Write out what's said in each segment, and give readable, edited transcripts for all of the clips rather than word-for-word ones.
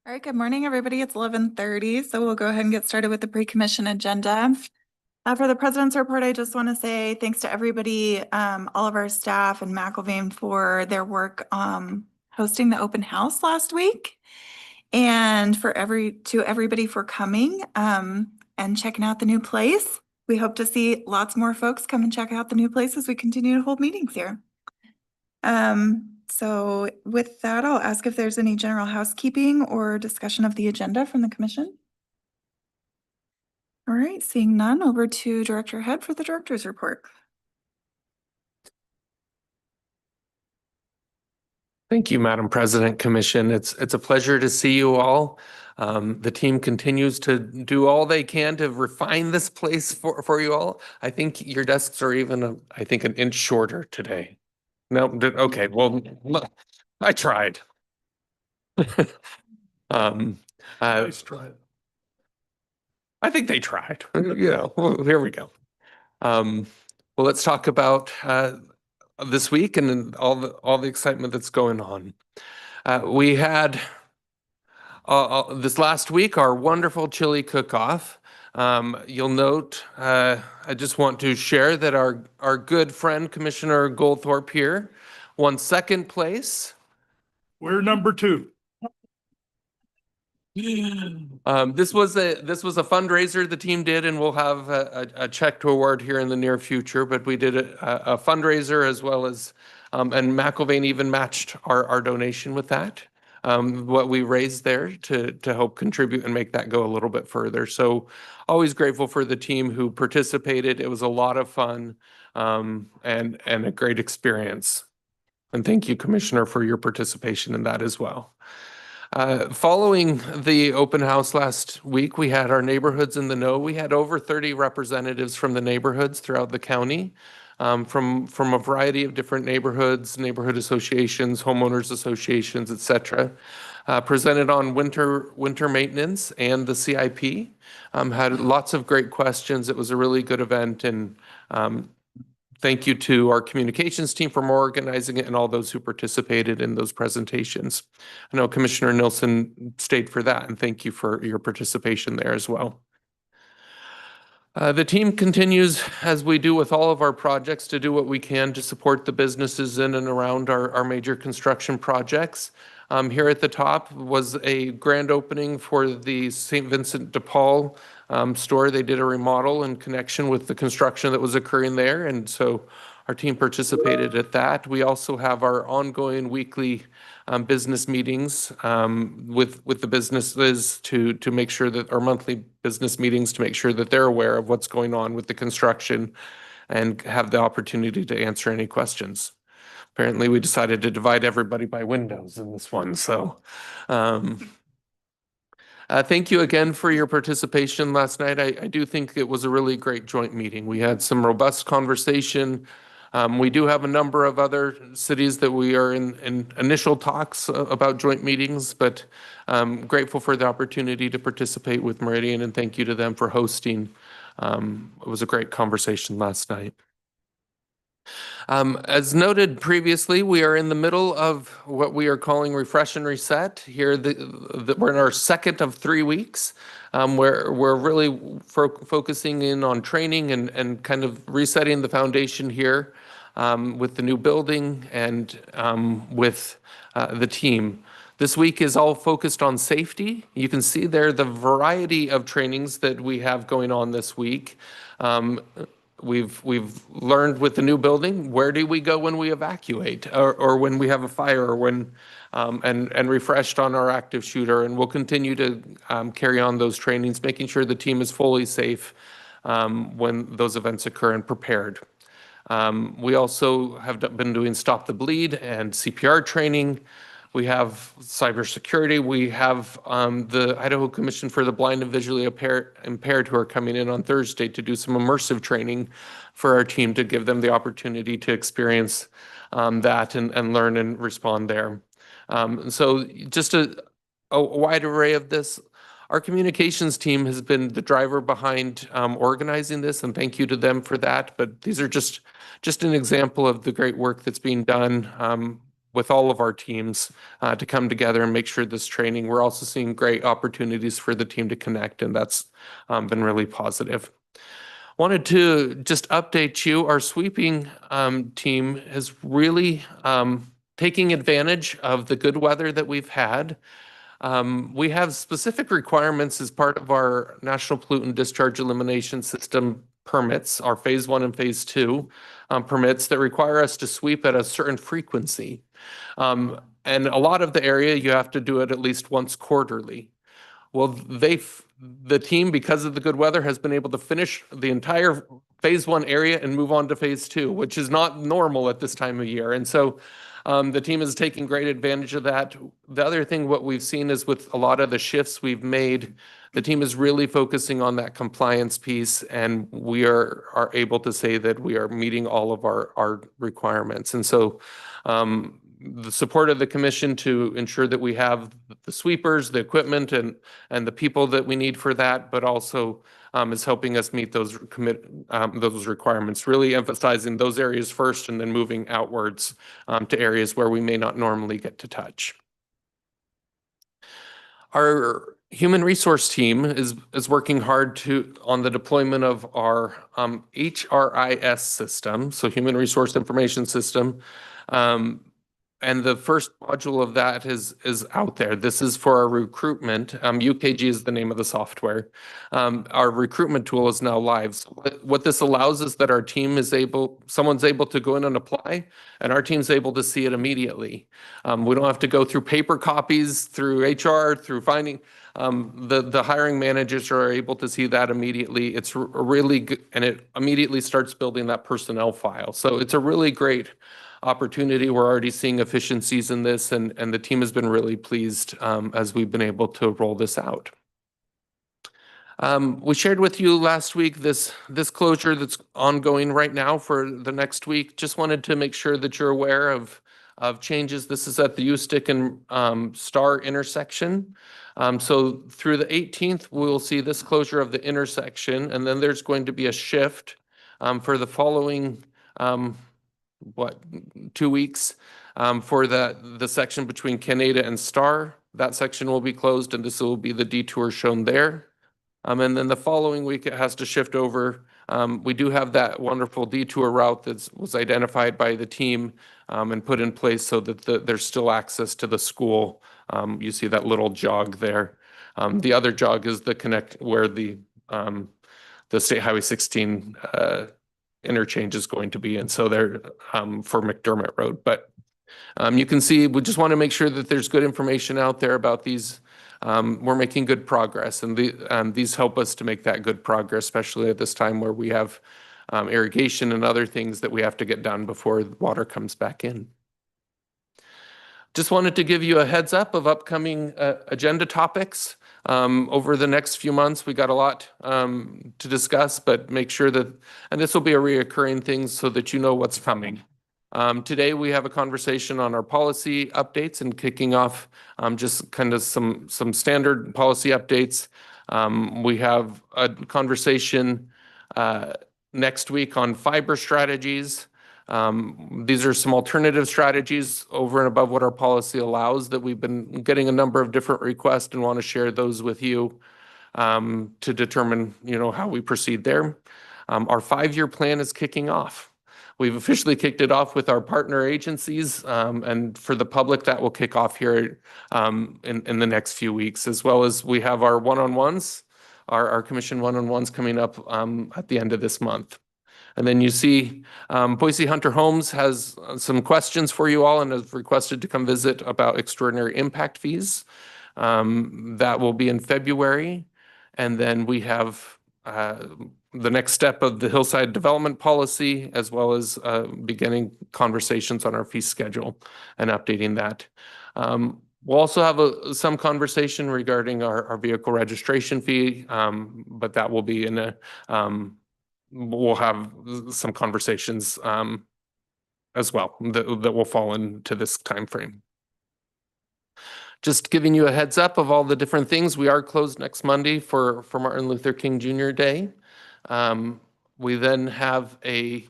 All right, good morning, everybody. It's 11:30, so we'll go ahead and get started with the pre-commission agenda. For the president's report, I just want to say thanks to everybody, all of our staff and McIlvain for their work hosting the open house last week, and to everybody for coming and checking out the new place. We hope to see lots more folks come and check out the new place as we continue to hold meetings here. So with that, I'll ask if there's any general housekeeping or discussion of the agenda from the commission. All right, seeing none, over to Director Head for the director's report. Thank you, Madam President, Commission. It's a pleasure to see you all. The team continues to do all they can to refine this place for you all. I think your desks are even, I think, an inch shorter today. No, okay, well, I tried. Nice try. I think they tried. Well, here we go. Well, let's talk about this week and all the excitement that's going on. We had this last week our wonderful chili cook-off. You'll note, I just want to share that our good friend Commissioner Goldthorpe here won second place. We're number 2. This was a fundraiser the team did, and we'll have a check to award here in the near future. But we did a fundraiser as well as, and McIlvain even matched our donation with that. What we raised there to help contribute and make that go a little bit further. So always grateful for the team who participated. It was a lot of fun and a great experience. And thank you, Commissioner, for your participation in that as well. Following the open house last week, we had our neighborhoods in the know. We had over 30 representatives from the neighborhoods throughout the county, from a variety of different neighborhoods, neighborhood associations, homeowners associations, etc. Presented on winter maintenance and the CIP. Had lots of great questions. It was a really good event, and thank you to our communications team for organizing it and all those who participated in those presentations. I know Commissioner Nilsson stayed for that, and thank you for your participation there as well. The team continues, as we do with all of our projects, to do what we can to support the businesses in and around our major construction projects. Here at the top was a grand opening for the St. Vincent de Paul store. They did a remodel in connection with the construction that was occurring there, and so our team participated at that. We also have our ongoing weekly business meetings with the businesses to make sure that our monthly business meetings to make sure that they're aware of what's going on with the construction and have the opportunity to answer any questions. Apparently, we decided to divide everybody by windows in this one. So thank you again for your participation last night. I do think it was a really great joint meeting. We had some robust conversation. We do have a number of other cities that we are in initial talks about joint meetings, but grateful for the opportunity to participate with Meridian, and thank you to them for hosting. It was a great conversation last night. As noted previously, we are in the middle of what we are calling Refresh and Reset. Here, we're in our second of 3 weeks. We're really focusing in on training and kind of resetting the foundation here with the new building and with the team. This week is all focused on safety. You can see there the variety of trainings that we have going on this week. We've learned with the new building, where do we go when we evacuate or when we have a fire or when and refreshed on our active shooter, and we'll continue to carry on those trainings, making sure the team is fully safe when those events occur and prepared. We also have been doing Stop the Bleed and CPR training. We have cybersecurity. We have the Idaho Commission for the Blind and Visually Impaired who are coming in on Thursday to do some immersive training for our team to give them the opportunity to experience that and learn and respond there. So just a wide array of this. Our communications team has been the driver behind organizing this, and thank you to them for that. But these are just an example of the great work that's being done with all of our teams to come together and make sure this training. We're also seeing great opportunities for the team to connect, and that's been really positive. Wanted to just update you. Our sweeping team is really taking advantage of the good weather that we've had. We have specific requirements as part of our National Pollutant Discharge Elimination System permits, our phase 1 and phase 2 permits that require us to sweep at a certain frequency. And a lot of the area, you have to do it at least once quarterly. Well, the team, because of the good weather, has been able to finish the entire phase 1 area and move on to phase 2, which is not normal at this time of year. And so the team is taking great advantage of that. The other thing, what we've seen is with a lot of the shifts we've made, the team is really focusing on that compliance piece, and we are able to say that we are meeting all of our requirements. And so the support of the commission to ensure that we have the sweepers, the equipment, and the people that we need for that, but also is helping us meet those requirements, really emphasizing those areas first and then moving outwards to areas where we may not normally get to touch. Our human resource team is working hard on the deployment of our HRIS system, so Human Resource Information System. And the first module of that is out there. This is for our recruitment. UKG is the name of the software. Our recruitment tool is now live. So what this allows is that our team is someone's able to go in and apply, and our team's able to see it immediately. We don't have to go through paper copies, through HR, through finding. The hiring managers are able to see that immediately. It's really good, and it immediately starts building that personnel file. So it's a really great opportunity. We're already seeing efficiencies in this, and the team has been really pleased as we've been able to roll this out. We shared with you last week this closure that's ongoing right now for the next week. Just wanted to make sure that you're aware of changes. This is at the Ustick and Star intersection. So through the 18th, we'll see this closure of the intersection, and then there's going to be a shift for the following 2 weeks for the section between Canada and Star. That section will be closed, and this will be the detour shown there. And then the following week, it has to shift over. We do have that wonderful detour route that was identified by the team and put in place so that there's still access to the school. You see that little jog there. The other jog is the connect where the State Highway 16 interchange is going to be, and so they're for McDermott Road. But you can see, we just want to make sure that there's good information out there about these. We're making good progress, and these help us to make that good progress, especially at this time where we have irrigation and other things that we have to get done before the water comes back in. Just wanted to give you a heads up of upcoming agenda topics. Over the next few months, we got a lot to discuss, but make sure that, and this will be a reoccurring thing so that you know what's coming. Today, we have a conversation on our policy updates and kicking off just kind of some standard policy updates. We have a conversation next week on fiber strategies. These are some alternative strategies over and above what our policy allows that we've been getting a number of different requests and want to share those with you to determine, how we proceed there. Our 5-year plan is kicking off. We've officially kicked it off with our partner agencies, and for the public, that will kick off here in the next few weeks, as well as we have our one-on-ones, our commission one-on-ones coming up at the end of this month. And then you see Boise Hunter Homes has some questions for you all and has requested to come visit about extraordinary impact fees. That will be in February. And then we have the next step of the Hillside Development Policy, as well as beginning conversations on our fee schedule and updating that. We'll also have some conversation regarding our vehicle registration fee, but that will be in a we'll have some conversations as well that will fall into this time frame. Just giving you a heads up of all the different things. We are closed next Monday for Martin Luther King Jr. Day. We then have a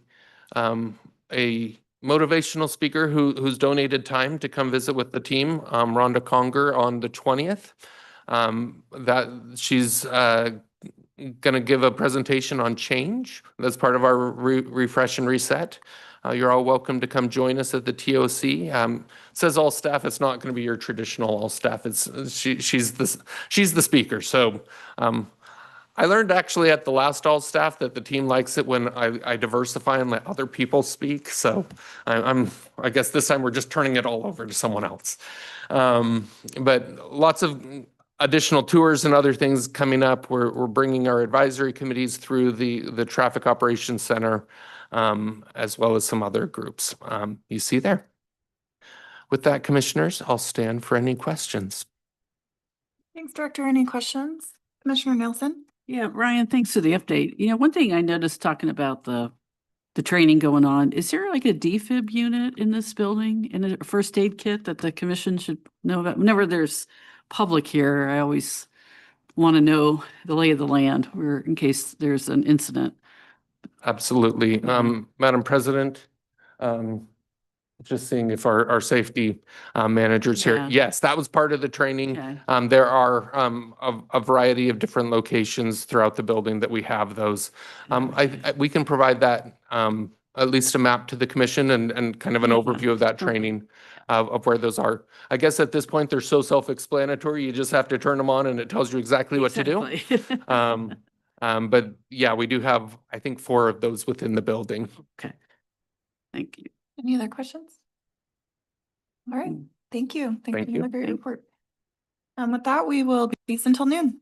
motivational speaker who's donated time to come visit with the team, Rhonda Conger, on the 20th. That she's going to give a presentation on change. That's part of our refresh and reset. You're all welcome to come join us at the TOC. It says all staff. It's not going to be your traditional all staff. She's the speaker. So I learned actually at the last all staff that the team likes it when I diversify and let other people speak. So I guess this time we're just turning it all over to someone else. But lots of additional tours and other things coming up. We're bringing our advisory committees through the Traffic Operations Center, as well as some other groups you see there. With that, commissioners, I'll stand for any questions. Thanks, Director. Any questions? Commissioner Nielsen? Yeah, Ryan, thanks for the update. You know, one thing I noticed talking about the training going on, is there like a defib unit in this building and a first aid kit that the commission should know about? Whenever there's public here, I always want to know the lay of the land or in case there's an incident. Absolutely. Madam President, just seeing if our safety managers here. Yeah. Yes, that was part of the training. Okay. There are a variety of different locations throughout the building that we have those. We can provide that, at least a map to the commission and kind of an Yeah. overview of that training of where those are. I guess at this point, they're so self-explanatory. You just have to turn them on and it tells you exactly what to do. Exactly. But yeah, we do have, I think, 4 of those within the building. Okay. Thank you. Any other questions? All right. Thank you. Thank Thank you you. for the great report. With that, we will be peace until noon.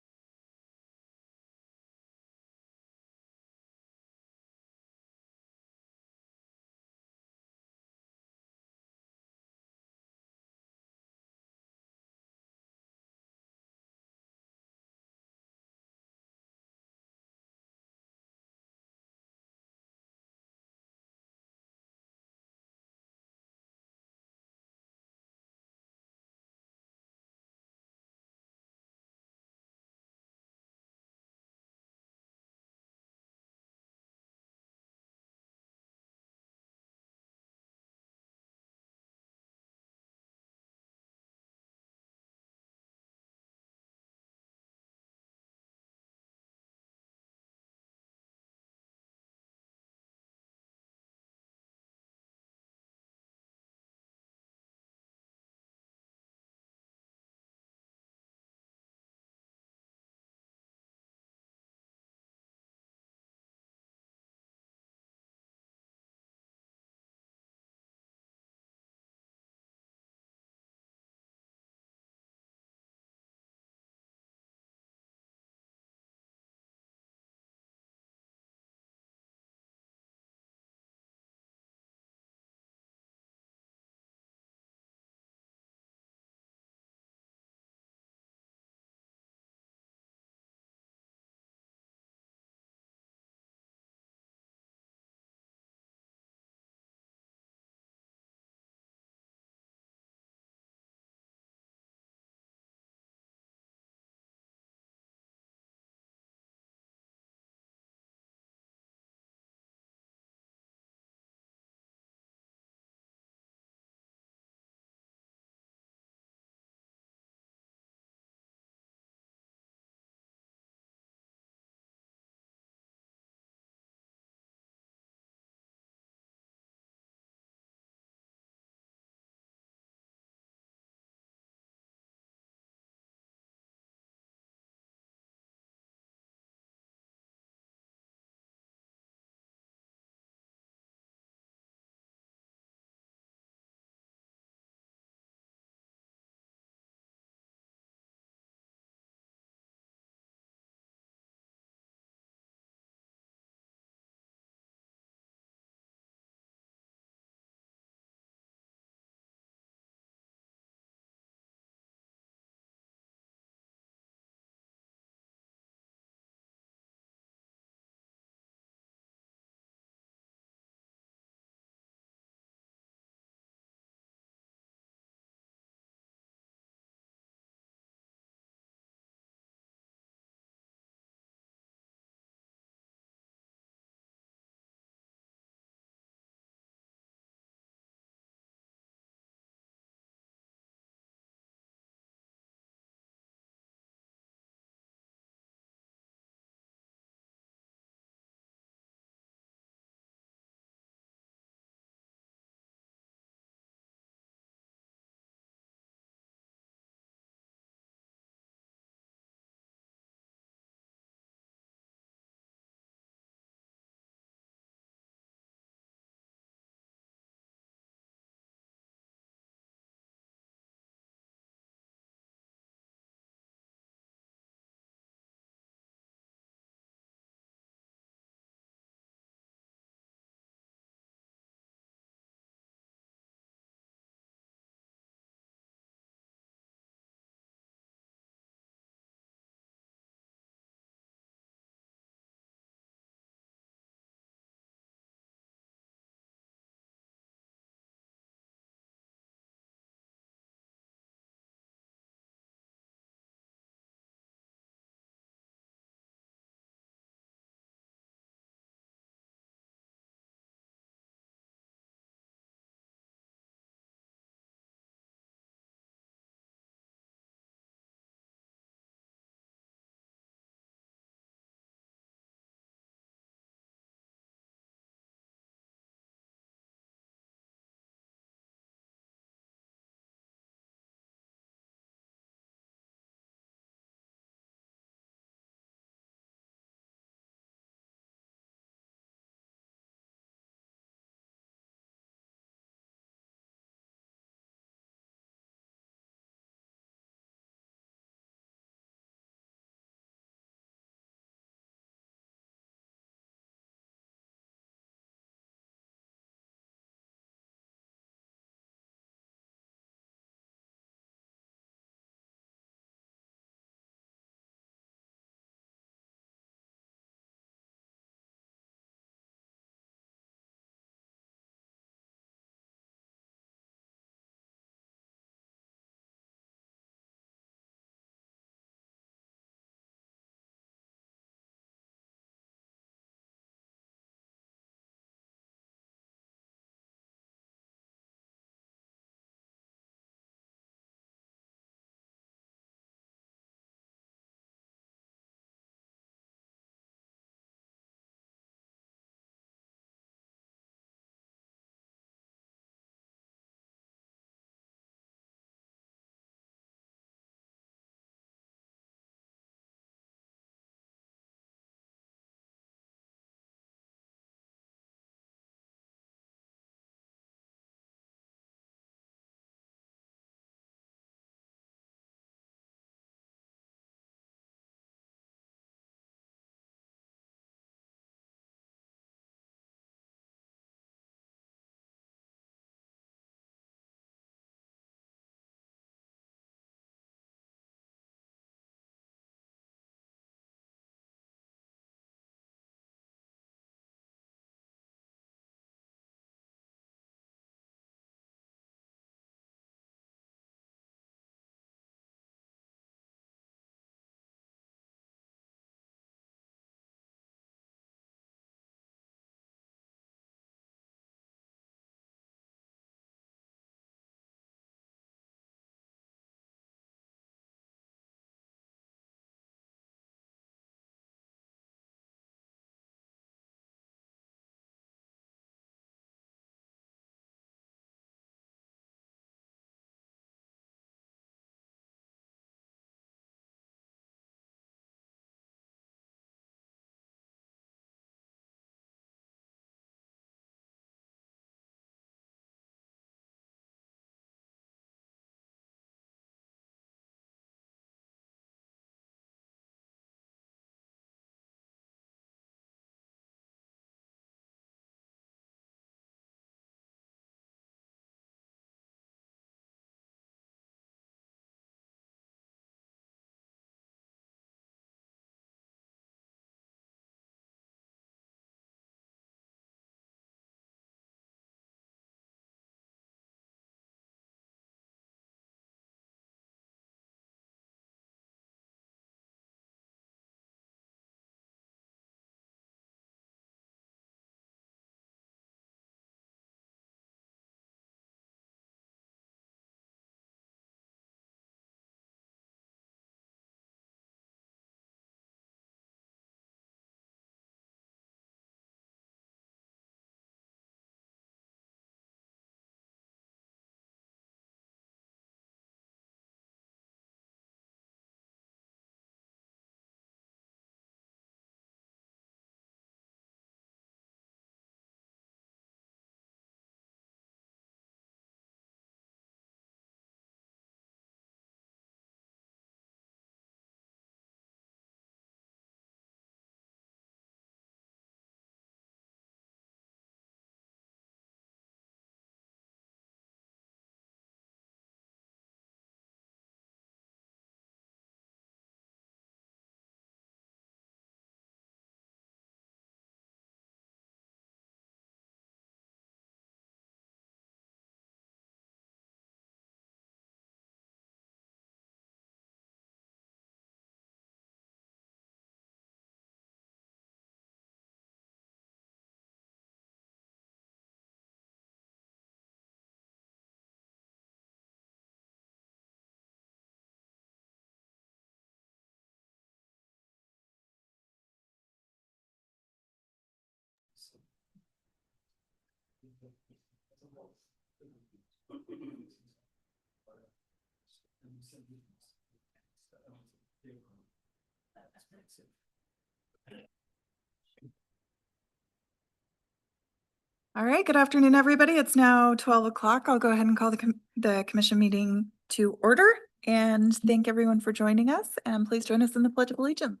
All right, good afternoon, everybody. It's now 12 o'clock. I'll go ahead and call the commission meeting to order and thank everyone for joining us. And please join us in the Pledge of Allegiance.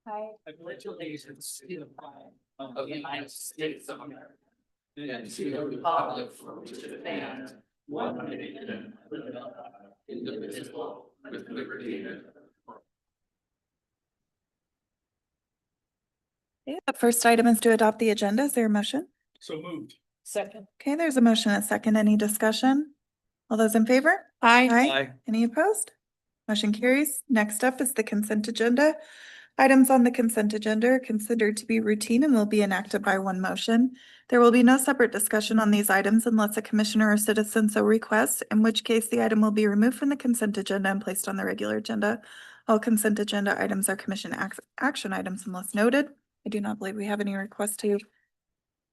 I pledge allegiance to the flag of the United States of America and to the republic for which it stands, one nation, under God, indivisible, with liberty and Okay, the first item is to adopt the agenda. Is there a motion? So moved. second. Okay, there's a motion, a second. Any discussion? All those in favor? Aye. Any opposed? Motion carries. Next up is the consent agenda. Items on the consent agenda are considered to be routine and will be enacted by one motion. There will be no separate discussion on these items unless a commissioner or citizen so requests, in which case the item will be removed from the consent agenda and placed on the regular agenda. All consent agenda items are commission action items unless noted. I do not believe we have any requests to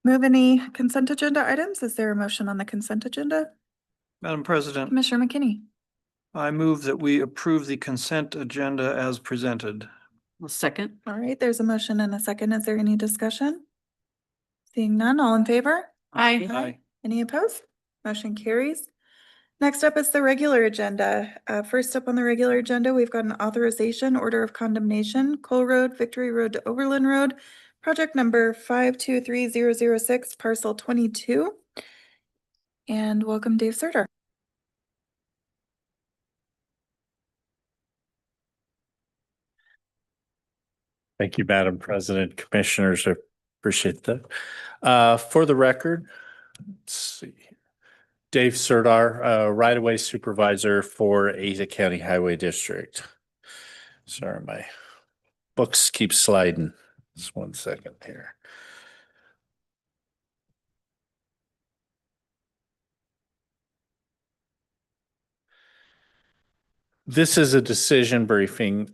move any consent agenda items. Is there a motion on the consent agenda? Madam President, Commissioner McKinney. I move that we approve the consent agenda as presented. A second. All right, there's a motion and a second. Is there any discussion? Seeing none, all in favor? Aye. Any opposed? Motion carries. Next up is the regular agenda. First up on the regular agenda, we've got an authorization order of condemnation, Cole Road, Victory Road to Overland Road, project number 523006, parcel 22. And welcome Dave Surter. Thank you, Madam President, Commissioners. I appreciate that. For the record, let's see. Dave Serdar, right-of-way supervisor for Ada County Highway District. Sorry, my books keep sliding. Just 1 second here. This is a decision briefing.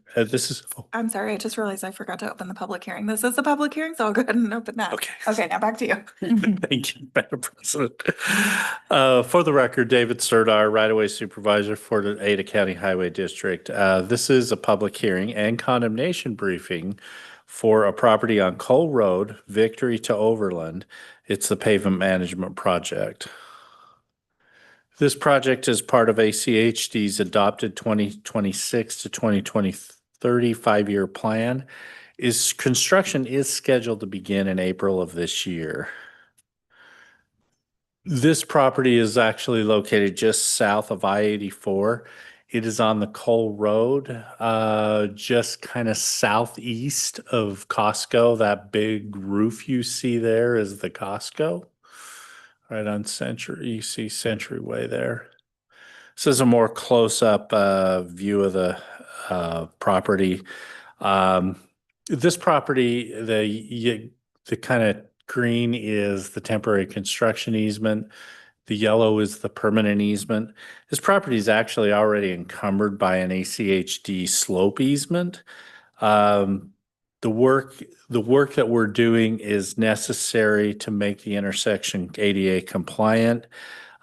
I'm sorry, I just realized I forgot to open the public hearing. This is the public hearing, so I'll go ahead and open that. Okay. Okay, now back to you. Thank you, Madam President. For the record, David Serdar, right-of-way supervisor for the Ada County Highway District. This is a public hearing and condemnation briefing for a property on Cole Road, Victory to Overland. It's the pavement management project. This project is part of ACHD's adopted 2026 to 2030 5-year plan. Construction is scheduled to begin in April of this year. This property is actually located just south of I-84. It is on the Cole Road, just kind of southeast of Costco. That big roof you see there is the Costco. Right on Century, you see Century Way there. This is a more close-up view of the property. This property, the kind of green is the temporary construction easement. The yellow is the permanent easement. This property is actually already encumbered by an ACHD slope easement. The work that we're doing is necessary to make the intersection ADA compliant.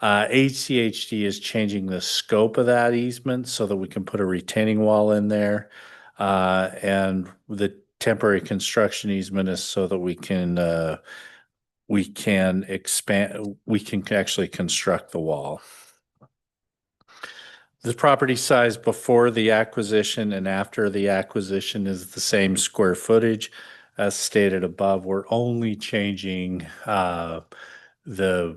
ACHD is changing the scope of that easement so that we can put a retaining wall in there. And the temporary construction easement is so that we can actually construct the wall. The property size before the acquisition and after the acquisition is the same square footage as stated above. We're only changing the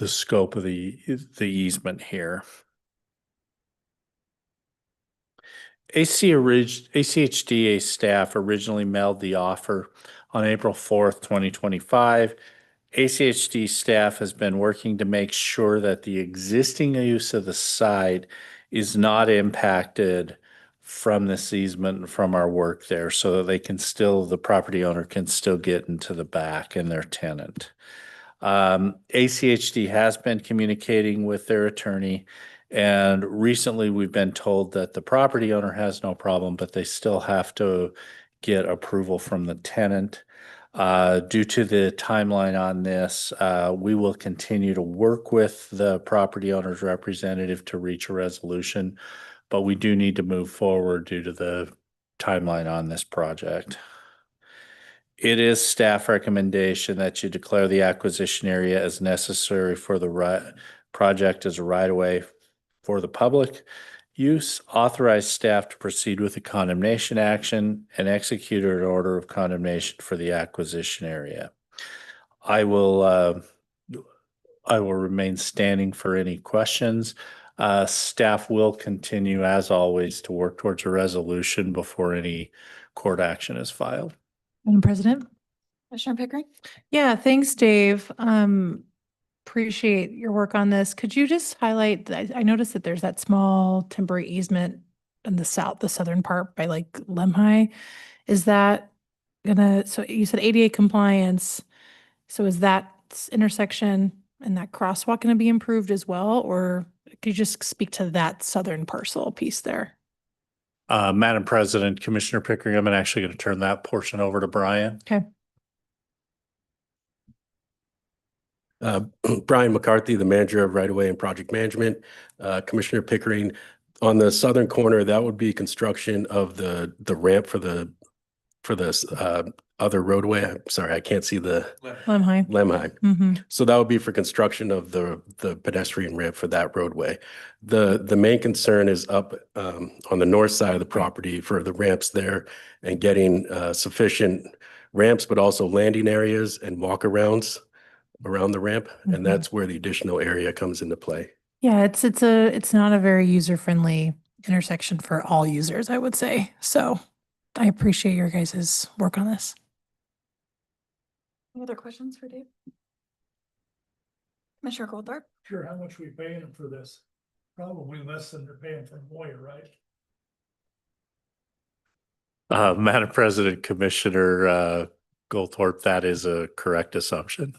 scope of the easement here. ACHDA staff originally mailed the offer on April 4th, 2025. ACHD staff has been working to make sure that the existing use of the site is not impacted from this easement and from our work there, so that the property owner can still get into the back and their tenant. ACHD has been communicating with their attorney, and recently we've been told that the property owner has no problem, but they still have to get approval from the tenant. Due to the timeline on this, we will continue to work with the property owner's representative to reach a resolution, but we do need to move forward due to the timeline on this project. It is staff recommendation that you declare the acquisition area as necessary for the project as a right-of-way for the public use, authorize staff to proceed with the condemnation action, and execute an order of condemnation for the acquisition area. I will remain standing for any questions. Staff will continue, as always, to work towards a resolution before any court action is filed. Madam President? Commissioner Pickering? Yeah, thanks, Dave. Appreciate your work on this. Could you just highlight, I noticed that there's that small temporary easement in the southern part by like Lemhi. Is that so you said ADA compliance. So is that intersection and that crosswalk gonna be improved as well? Or could you just speak to that southern parcel piece there? Madam President, Commissioner Pickering, I'm actually going to turn that portion over to Brian. Okay. Brian McCarthy, the manager of right-of-way and project management. Commissioner Pickering, on the southern corner, that would be construction of the ramp for the other roadway. I'm sorry, I can't see the Lemhi. Lemhi. So that would be for construction of the pedestrian ramp for that roadway. The main concern is up on the north side of the property for the ramps there and getting sufficient ramps, but also landing areas and walk-arounds around the ramp. And that's where the additional area comes into play. Yeah, it's not a very user-friendly intersection for all users, I would say. So I appreciate your guys' work on this. Any other questions for Dave? Commissioner Goldthorpe? Sure, how much we paying them for this? Probably less than they're paying for Moyer, right? Madam President, Commissioner Goldthorpe, that is a correct assumption.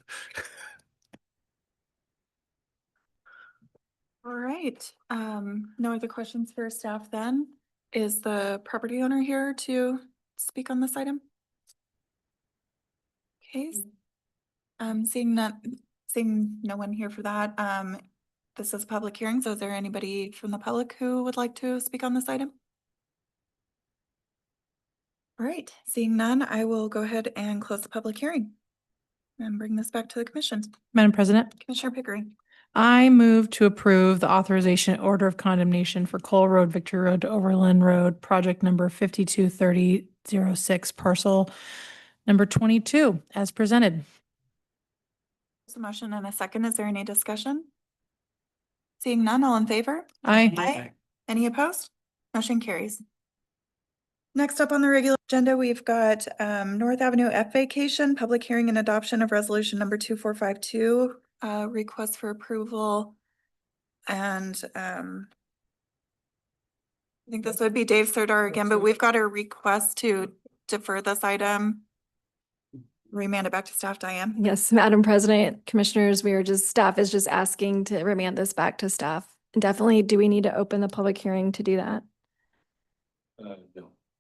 All right, no other questions for staff then. Is the property owner here to speak on this item? Okay. Seeing no one here for that, this is a public hearing, so is there anybody from the public who would like to speak on this item? All right, seeing none, I will go ahead and close the public hearing and bring this back to the commission. Madam President, Commissioner Pickering. I move to approve the authorization order of condemnation for Cole Road, Victory Road to Overland Road, project number 523006, parcel number 22, as presented. There's a motion and a second. Is there any discussion? Seeing none, all in favor? Aye. Any opposed? Motion carries. Next up on the regular agenda, we've got North Avenue F vacation, public hearing and adoption of resolution number 2452, request for approval. And I think this would be Dave Serdar again, but we've got a request to defer this item. Remand it back to staff, Diane. Yes, Madam President, Commissioners, staff is just asking to remand this back to staff. And definitely, do we need to open the public hearing to do that? No.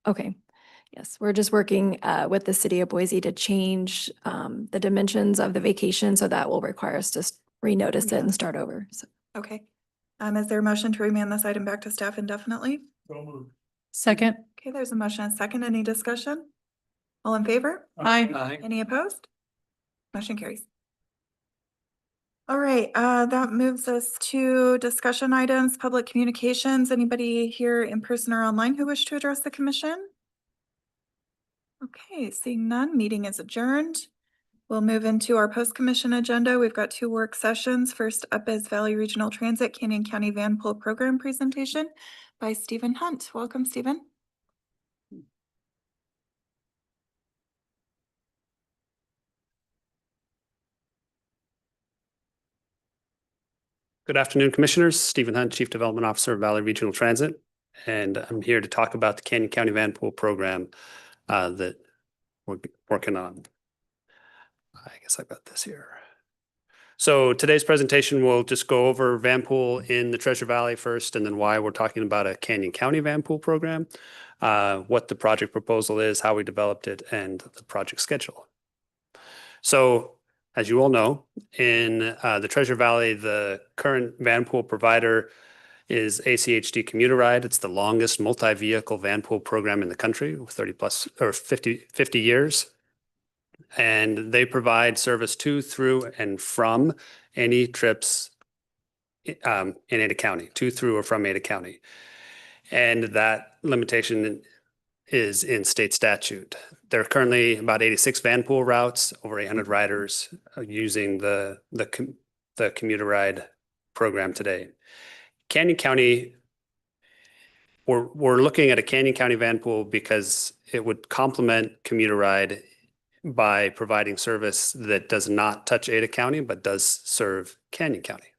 Okay. Yes, we're just working with the city of Boise to change the dimensions of the vacation, so that will require us to renotice it and start over. So. Okay. Is there a motion to remand this item back to staff indefinitely? So moved. Second. Okay, there's a motion and a second. Any discussion? All in favor? Aye. Any opposed? Motion carries. All right, that moves us to discussion items, public communications. Anybody here in person or online who wish to address the commission? Okay, seeing none, meeting is adjourned. We'll move into our post-commission agenda. We've got 2 work sessions. First up is Valley Regional Transit Canyon County Vanpool Program presentation by Stephen Hunt. Welcome, Stephen. Good afternoon, Commissioners. Stephen Hunt, Chief Development Officer of Valley Regional Transit. And I'm here to talk about the Canyon County Vanpool program that we're working on. I guess I've got this here. So today's presentation will just go over Vanpool in the Treasure Valley first, and then why we're talking about a Canyon County Vanpool program, what the project proposal is, how we developed it, and the project schedule. So as you all know, in the Treasure Valley, the current Vanpool provider is ACHD Commuter Ride. It's the longest multi-vehicle Vanpool program in the country, 30 plus or 50 years. And they provide service to, through, and from any trips in Ada County, to, through, or from Ada County. And that limitation is in state statute. There are currently about 86 Vanpool routes, over 800 riders using the commuter ride program today. Canyon County, we're looking at a Canyon County Vanpool because it would complement commuter ride by providing service that does not touch Ada County, but does serve Canyon County.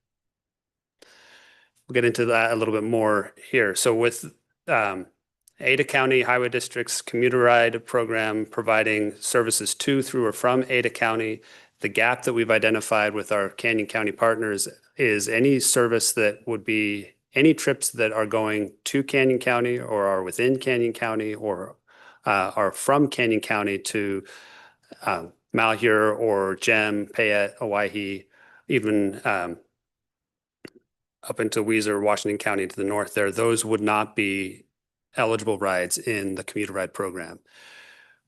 We'll get into that a little bit more here. So with Ada County Highway District's commuter ride program providing services to, through, or from Ada County, the gap that we've identified with our Canyon County partners is any service that would be any trips that are going to Canyon County or are within Canyon County or are from Canyon County to Malheur or Gem, Payette, Owyhee, even up into Weiser, Washington County to the north there, those would not be eligible rides in the commuter ride program.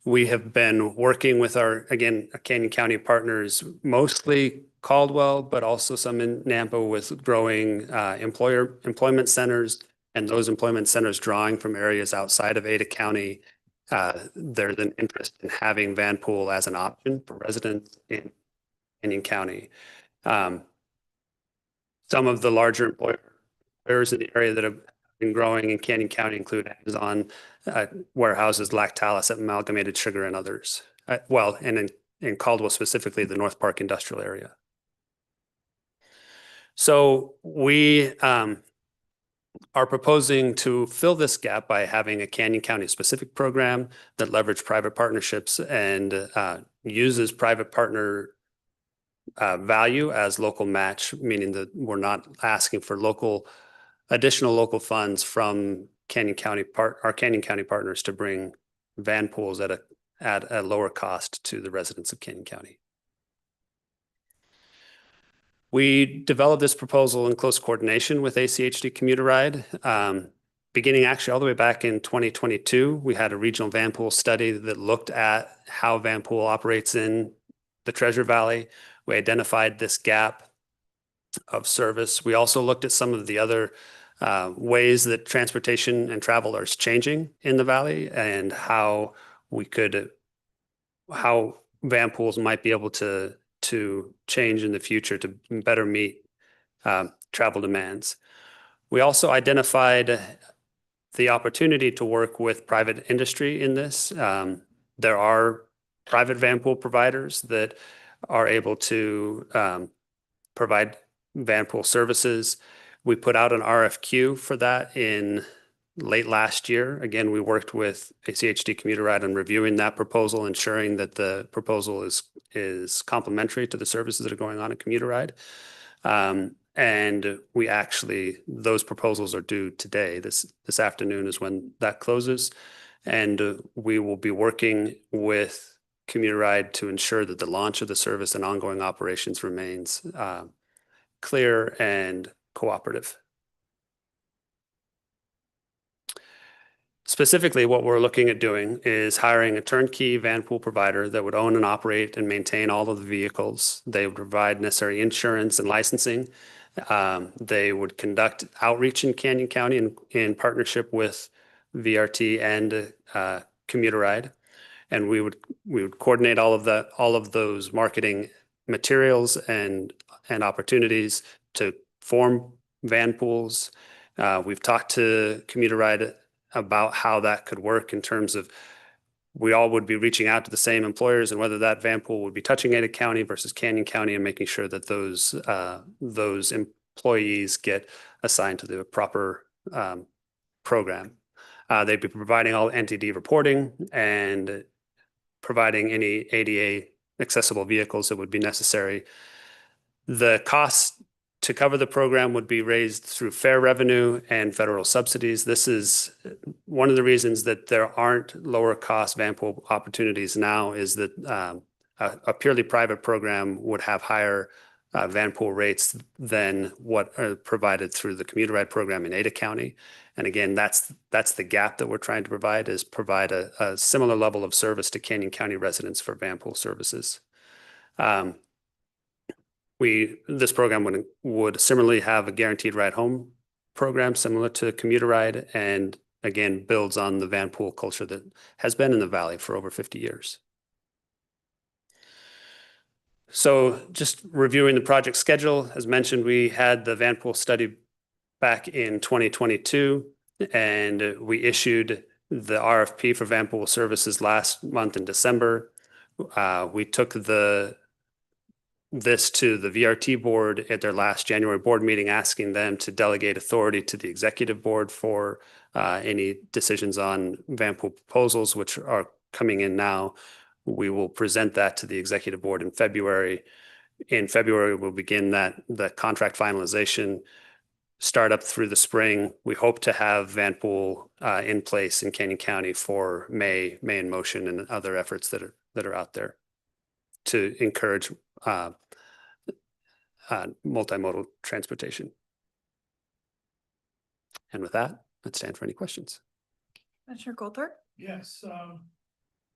We have been working with our Canyon County partners, mostly Caldwell, but also some in Nampa with growing employment centers, and those employment centers drawing from areas outside of Ada County. There's an interest in having Vanpool as an option for residents in Canyon County. Some of the larger employers in the area that have been growing in Canyon County include Amazon warehouses, Lactalis, Amalgamated Sugar, and others. And in Caldwell specifically, the North Park industrial area. So we are proposing to fill this gap by having a Canyon County specific program that leverages private partnerships and uses private partner value as local match, meaning that we're not asking for additional local funds from our Canyon County partners to bring Vanpools at a lower cost to the residents of Canyon County. We developed this proposal in close coordination with ACHD Commuter Ride. Beginning actually all the way back in 2022, we had a regional Vanpool study that looked at how Vanpool operates in the Treasure Valley. We identified this gap of service. We also looked at some of the other ways that transportation and travel are changing in the valley and how Vanpools might be able to change in the future to better meet travel demands. We also identified the opportunity to work with private industry in this. There are private Vanpool providers that are able to provide Vanpool services. We put out an RFQ for that in late last year. Again, we worked with ACHD Commuter Ride on reviewing that proposal, ensuring that the proposal is complementary to the services that are going on in Commuter Ride. And those proposals are due today. This afternoon is when that closes. And we will be working with Commuter Ride to ensure that the launch of the service and ongoing operations remains clear and cooperative. Specifically, what we're looking at doing is hiring a turnkey Vanpool provider that would own and operate and maintain all of the vehicles. They would provide necessary insurance and licensing. They would conduct outreach in Canyon County in partnership with VRT and Commuter Ride. And we would coordinate all of those marketing materials and opportunities to form Vanpools. We've talked to Commuter Ride about how that could work in terms of we all would be reaching out to the same employers and whether that Vanpool would be touching Ada County versus Canyon County and making sure that those employees get assigned to the proper program. They'd be providing all NTD reporting and providing any ADA accessible vehicles that would be necessary. The cost to cover the program would be raised through fair revenue and federal subsidies. This is one of the reasons that there aren't lower cost Vanpool opportunities now is that a purely private program would have higher Vanpool rates than what are provided through the commuter ride program in Ada County. And again, that's the gap that we're trying to provide, is provide a similar level of service to Canyon County residents for Vanpool services. This program would similarly have a guaranteed ride home program similar to commuter ride, and again builds on the Vanpool culture that has been in the valley for over 50 years. So just reviewing the project schedule, as mentioned, we had the Vanpool study back in 2022, and we issued the RFP for Vanpool services last month in December. We took this to the VRT board at their last January board meeting, asking them to delegate authority to the executive board for any decisions on Vanpool proposals, which are coming in now. We will present that to the executive board in February. In February, we'll begin the contract finalization, start up through the spring. We hope to have Vanpool in place in Canyon County for May in Motion and other efforts that are out there to encourage multimodal transportation. And with that, let's stand for any questions. Commissioner Goldthorpe? Yes,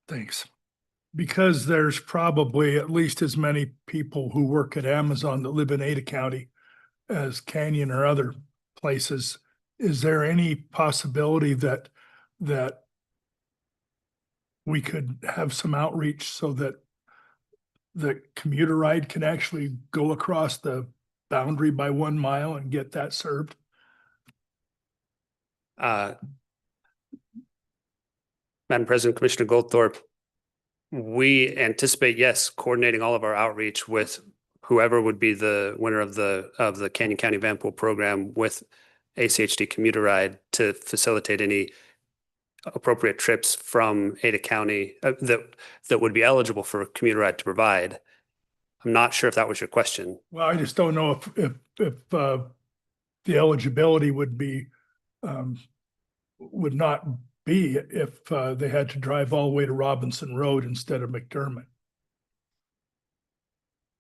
thanks. Because there's probably at least as many people who work at Amazon that live in Ada County as Canyon or other places, is there any possibility that we could have some outreach so that the commuter ride can actually go across the boundary by 1 mile and get that served? Madam President, Commissioner Goldthorpe, we anticipate, yes, coordinating all of our outreach with whoever would be the winner of the Canyon County Vanpool program with ACHD commuter ride to facilitate any appropriate trips from Ada County that would be eligible for a commuter ride to provide. I'm not sure if that was your question. Well, I just don't know if the eligibility would not be if they had to drive all the way to Robinson Road instead of McDermott.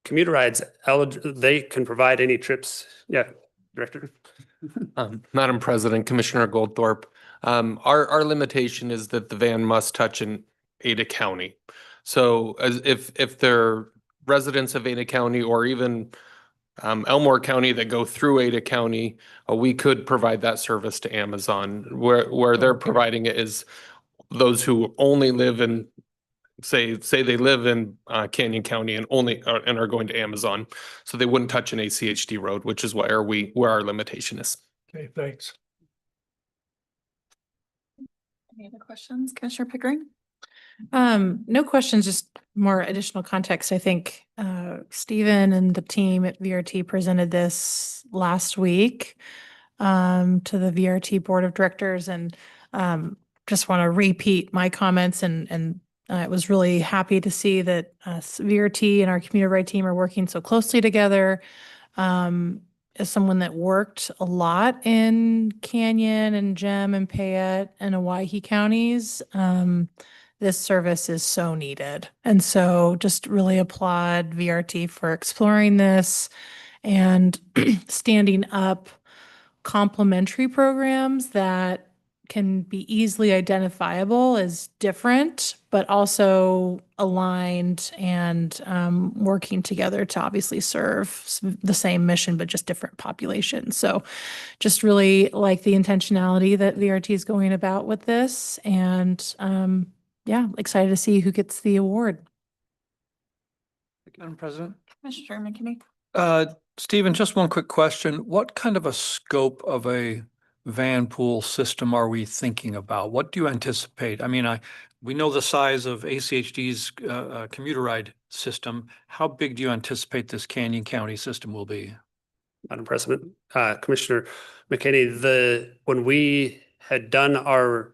Commuter rides, they can provide any trips. Yeah, Director. Madam President, Commissioner Goldthorpe, our limitation is that the van must touch in Ada County. So if they're residents of Ada County or even Elmore County that go through Ada County, we could provide that service to Amazon. Where they're providing it is those who only live in, say they live in Canyon County and and are going to Amazon, so they wouldn't touch an ACHD road, which is where our limitation is. Okay, thanks. Any other questions? Commissioner Pickering? No questions, just more additional context. I think Stephen and the team at VRT presented this last week to the VRT Board of Directors, and just want to repeat my comments and I was really happy to see that VRT and our commuter ride team are working so closely together. As someone that worked a lot in Canyon and Gem and Payette and Owyhee counties, this service is so needed. And so just really applaud VRT for exploring this and standing up complementary programs that can be easily identifiable as different, but also aligned and working together to obviously serve the same mission, but just different populations. So just really like the intentionality that VRT is going about with this, and yeah, excited to see who gets the award. Madam President. Commissioner McKinney? Stephen, just one quick question. What kind of a scope of a Vanpool system are we thinking about? What do you anticipate? I mean, we know the size of ACHD's commuter ride system. How big do you anticipate this Canyon County system will be? Madam President, Commissioner McKinney, when we had done our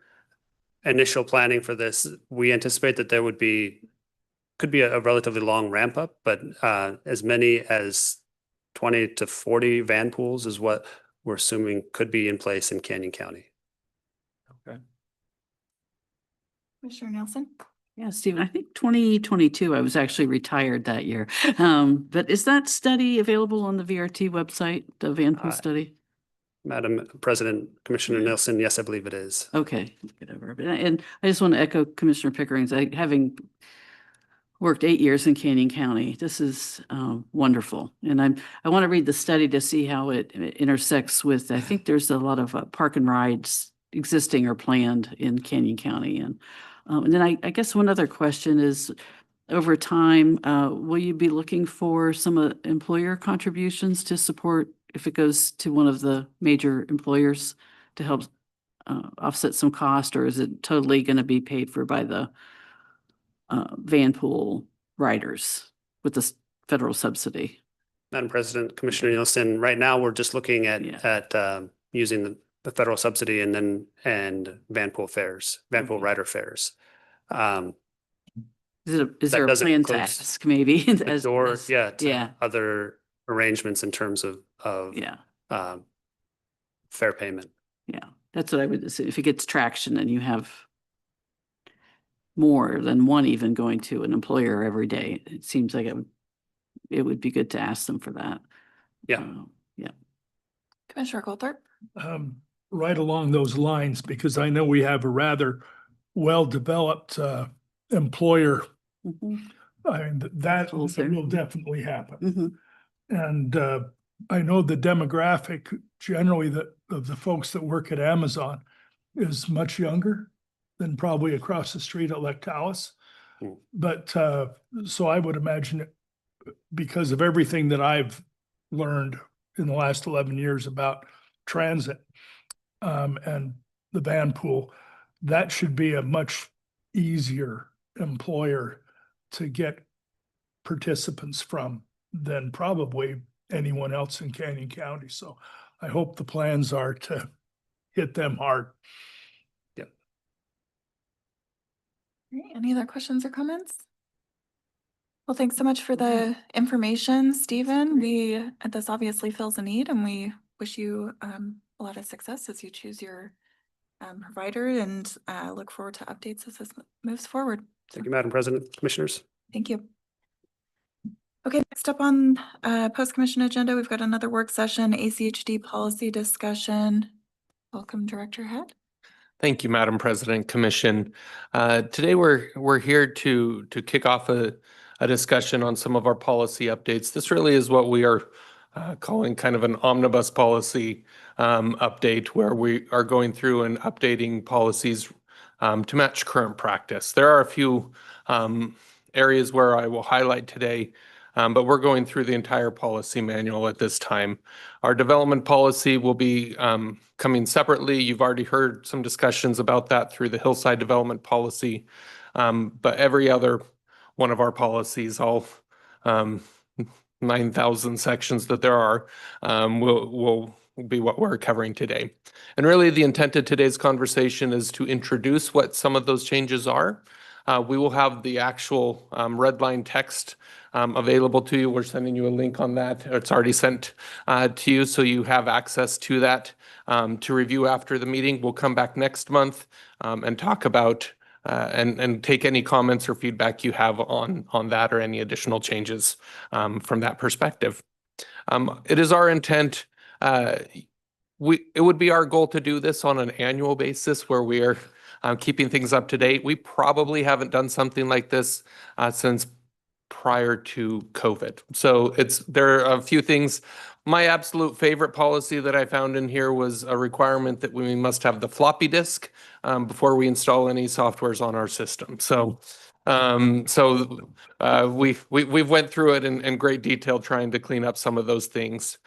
initial planning for this, we anticipate that there could be a relatively long ramp up, but as many as 20 to 40 Vanpools is what we're assuming could be in place in Canyon County. Okay. Commissioner Nelson? Yeah, Stephen, I think 2022, I was actually retired that year. But is that study available on the VRT website, the Vanpool study? Madam President, Commissioner Nielsen, yes, I believe it is. Okay, whatever. And I just want to echo Commissioner Pickering's, having worked 8 years in Canyon County, this is wonderful. And I want to read the study to see how it intersects with, I think there's a lot of park and rides existing or planned in Canyon County. And then I guess one other question is, over time, will you be looking for some employer contributions to support if it goes to one of the major employers to help offset some cost, or is it totally going to be paid for by the Vanpool riders with the federal subsidy? Madam President, Commissioner Nielsen, right now, we're just looking at, using the federal subsidy and Vanpool fares, Vanpool rider fares. Is there that a doesn't plan to include ask maybe? Or, Yeah. other arrangements in terms of fair payment. Yeah, that's what I would say. If it gets traction and you have more than one even going to an employer every day, it seems like it would be good to ask them for that. Yeah. Yeah. Commissioner Goldthorpe? Right along those lines, because I know we have a rather well-developed employer. Mhm. I mean, that Tools there. will definitely happen. Mhm. And I know the demographic generally of the folks that work at Amazon is much younger than probably across the street at Lactalis. Hmm. But so I would imagine because of everything that I've learned in the last 11 years about transit and the Vanpool, that should be a much easier employer to get participants from than probably anyone else in Canyon County. So I hope the plans are to hit them hard. Any other questions or comments? Well, thanks so much for the information, Stephen. This obviously fills a need, and we wish you a lot of success as you choose your provider, and look forward to updates as this moves forward. Thank you, Madam President, Commissioners. Thank you. Okay, next up on post-commission agenda, we've got another work session, ACHD policy discussion. Welcome, Director Head. Thank you, Madam President, Commission. Today we're here to kick off a discussion on some of our policy updates. This really is what we are calling kind of an omnibus policy update, where we are going through and updating policies to match current practice. There are a few areas where I will highlight today, but we're going through the entire policy manual at this time. Our development policy will be coming separately. You've already heard some discussions about that through the Hillside Development Policy, but every other one of our policies, all 9,000 sections that there are, will be what we're covering today. And really the intent of today's conversation is to introduce what some of those changes are. We will have the actual red line text available to you. We're sending you a link on that. It's already sent to you, so you have access to that to review after the meeting. We'll come back next month and talk about and take any comments or feedback you have on that or any additional changes from that perspective. It is our intent. It would be our goal to do this on an annual basis, where we are keeping things up to date. We probably haven't done something like this since prior to COVID. So there are a few things. My absolute favorite policy that I found in here was a requirement that we must have the floppy disk before we install any softwares on our system. So we've went through it in great detail trying to clean up some of those things.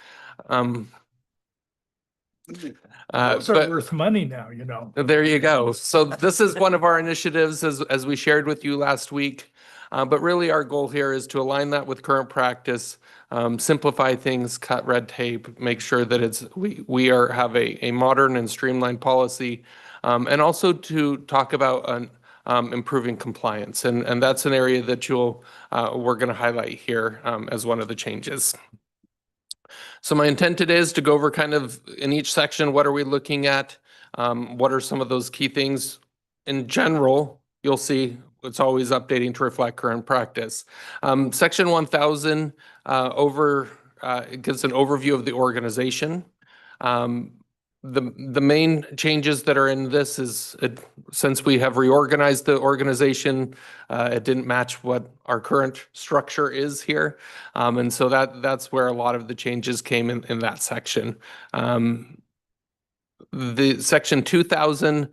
Those are worth money now, you know. There you go. So this is one of our initiatives as we shared with you last week. But really our goal here is to align that with current practice, simplify things, cut red tape, make sure that we have a modern and streamlined policy, and also to talk about improving compliance. And that's an area that we're going to highlight here as one of the changes. So my intent today is to go over kind of in each section, what are we looking at? What are some of those key things? In general, you'll see it's always updating to reflect current practice. Section 1000 it gives an overview of the organization. The main changes that are in this is since we have reorganized the organization, it didn't match what our current structure is here. And so that's where a lot of the changes came in that section. The section 2000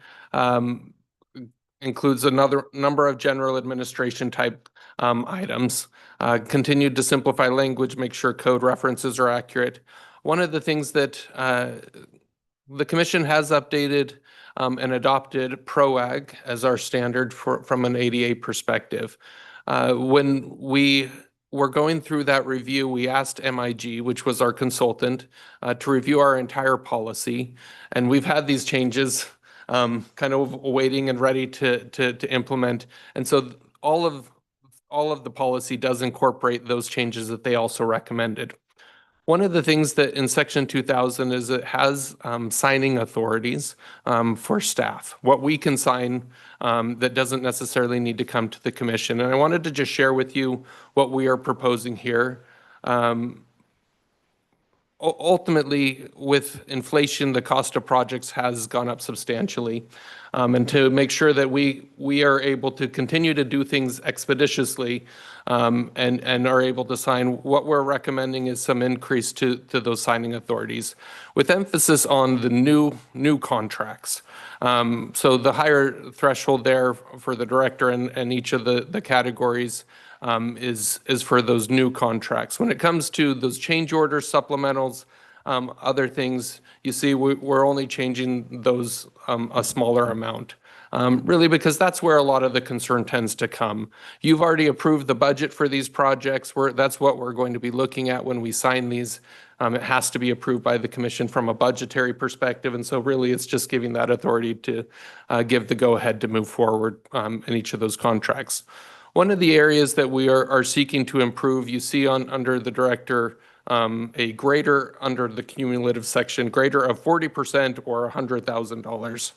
includes another number of general administration type items. Continued to simplify language, make sure code references are accurate. One of the things that the commission has updated and adopted PROAG as our standard from an ADA perspective. When we were going through that review, we asked MIG, which was our consultant, to review our entire policy. And we've had these changes kind of waiting and ready to implement. And so all of the policy does incorporate those changes that they also recommended. One of the things that in section 2000 is it has signing authorities for staff, what we can sign that doesn't necessarily need to come to the commission. And I wanted to just share with you what we are proposing here. Ultimately, with inflation, the cost of projects has gone up substantially. And to make sure that we are able to continue to do things expeditiously and are able to sign, what we're recommending is some increase to those signing authorities with emphasis on the new contracts. So the higher threshold there for the director and each of the categories is for those new contracts. When it comes to those change orders, supplementals, other things, you see we're only changing those a smaller amount. Really because that's where a lot of the concern tends to come. You've already approved the budget for these projects. That's what we're going to be looking at when we sign these. It has to be approved by the commission from a budgetary perspective. And so really it's just giving that authority to give the go-ahead to move forward in each of those contracts. One of the areas that we are seeking to improve, you see under the director, a greater under the cumulative section, greater of 40% or $100,000.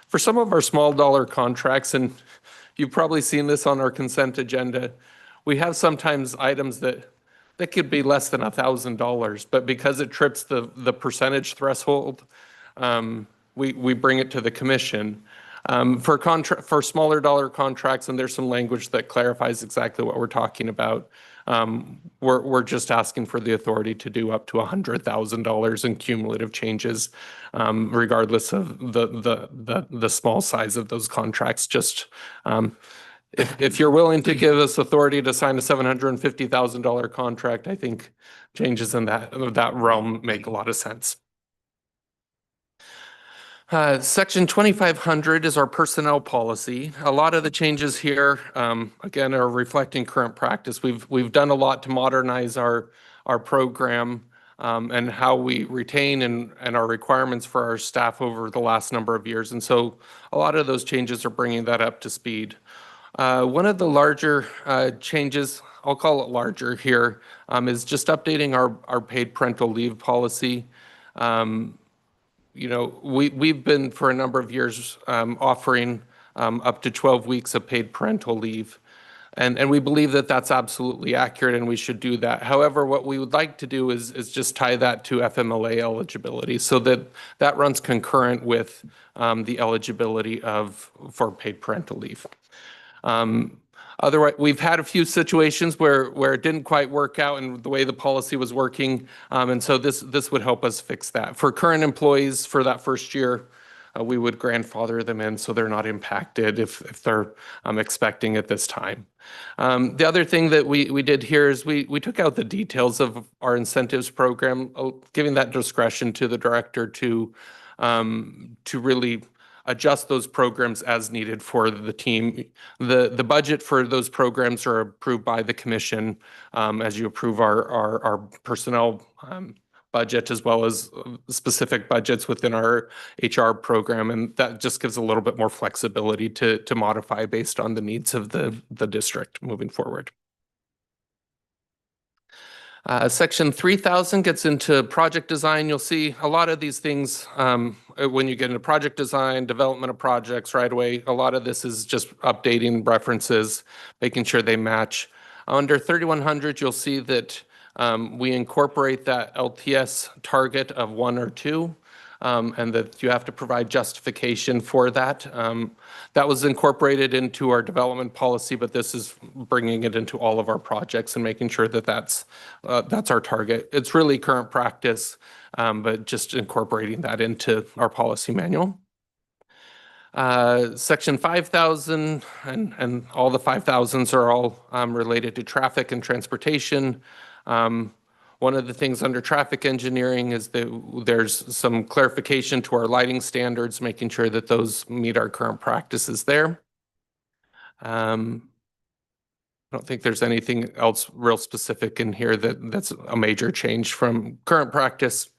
For some of our small dollar contracts, and you've probably seen this on our consent agenda, we have sometimes items that could be less than $1,000, but because it trips the percentage threshold, we bring it to the commission. For smaller dollar contracts, and there's some language that clarifies exactly what we're talking about, we're just asking for the authority to do up to $100,000 in cumulative changes, regardless of the small size of those contracts. Just if you're willing to give us authority to sign a $750,000 contract, I think changes in that realm make a lot of sense. Section 2500 is our personnel policy. A lot of the changes here, again, are reflecting current practice. We've done a lot to modernize our program and how we retain and our requirements for our staff over the last number of years. And so a lot of those changes are bringing that up to speed. One of the larger changes, I'll call it larger here, is just updating our paid parental leave policy. You know, we've been for a number of years offering up to 12 weeks of paid parental leave. And we believe that that's absolutely accurate and we should do that. However, what we would like to do is just tie that to FMLA eligibility so that runs concurrent with the eligibility for paid parental leave. Otherwise, we've had a few situations where it didn't quite work out and the way the policy was working. And so this would help us fix that. For current employees for that first year, we would grandfather them in so they're not impacted if they're expecting at this time. The other thing that we did here is we took out the details of our incentives program, giving that discretion to the director to really adjust those programs as needed for the team. The budget for those programs are approved by the commission as you approve our personnel budget as well as specific budgets within our HR program. And that just gives a little bit more flexibility to modify based on the needs of the district moving forward. Section 3000 gets into project design. You'll see a lot of these things when you get into project design, development of projects right away. A lot of this is just updating references, making sure they match. Under 3100, you'll see that we incorporate that LTS target of 1 or 2. And that you have to provide justification for that. That was incorporated into our development policy, but this is bringing it into all of our projects and making sure that that's our target. It's really current practice, but just incorporating that into our policy manual. Section 5000 and all the 5000s are all related to traffic and transportation. One of the things under traffic engineering is that there's some clarification to our lighting standards, making sure that those meet our current practices there. I don't think there's anything else real specific in here that's a major change from current practice.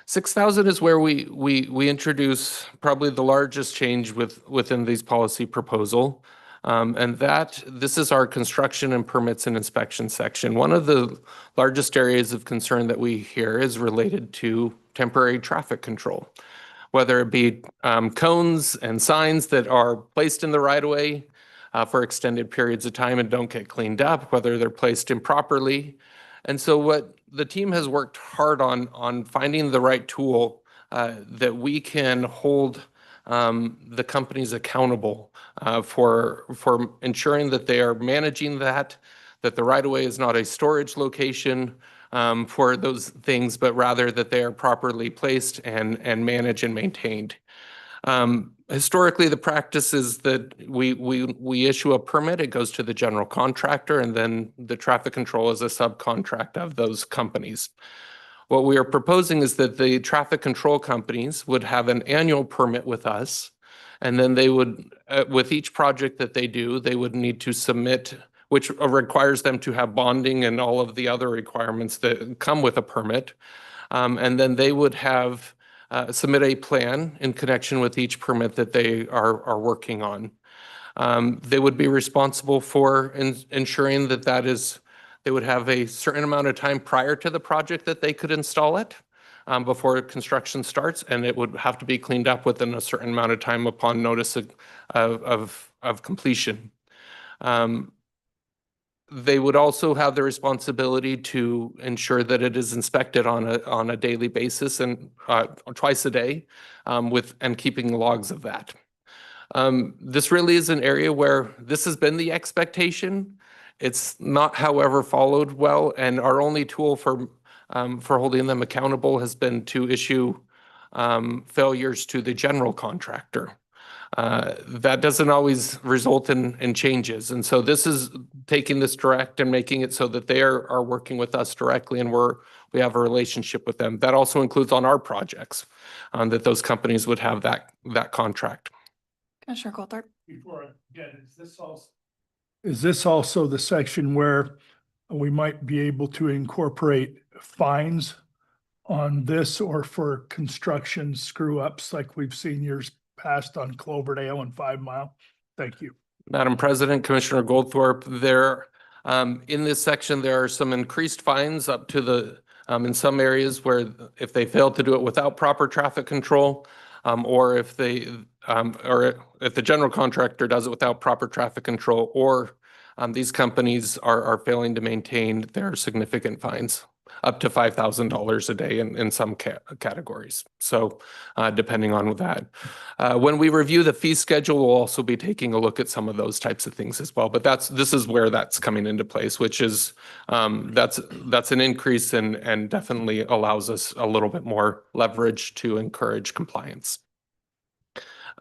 6000 is where we introduce probably the largest change within these policy proposal. And this is our construction and permits and inspection section. One of the largest areas of concern that we hear is related to temporary traffic control, whether it be cones and signs that are placed in the right of way for extended periods of time and don't get cleaned up, whether they're placed improperly. And so what the team has worked hard on finding the right tool that we can hold the companies accountable for ensuring that they are managing that the right-of-way is not a storage location for those things, but rather that they are properly placed and managed and maintained. Historically, the practice is that we issue a permit, it goes to the general contractor, and then the traffic control is a subcontract of those companies. What we are proposing is that the traffic control companies would have an annual permit with us, and then they would, with each project that they do, they would need to submit, which requires them to have bonding and all of the other requirements that come with a permit. And then they would have submit a plan in connection with each permit that they are working on. They would be responsible for ensuring that they would have a certain amount of time prior to the project that they could install it before construction starts, and it would have to be cleaned up within a certain amount of time upon notice of completion. They would also have the responsibility to ensure that it is inspected on a daily basis and twice a day, and keeping logs of that. This really is an area where this has been the expectation. It's not, however, followed well, and our only tool for holding them accountable has been to issue failures to the general contractor. That doesn't always result in changes. And so this is taking this direct and making it so that they are working with us directly, and we have a relationship with them. That also includes on our projects, that those companies would have that contract. Commissioner Goldthorpe. Before I get, is this also the section where we might be able to incorporate fines on this, or for construction screw ups like we've seen years past on Cloverdale and 5 Mile? Thank you. Madam President, Commissioner Goldthorpe, in this section, there are some increased fines up to in some areas where if they fail to do it without proper traffic control, or if the general contractor does it without proper traffic control, or these companies are failing to maintain, there are significant fines, up to $5,000 a day in some categories. So depending on that. When we review the fee schedule, we'll also be taking a look at some of those types of things as well. But this is where that's coming into place, which is that's an increase and definitely allows us a little bit more leverage to encourage compliance.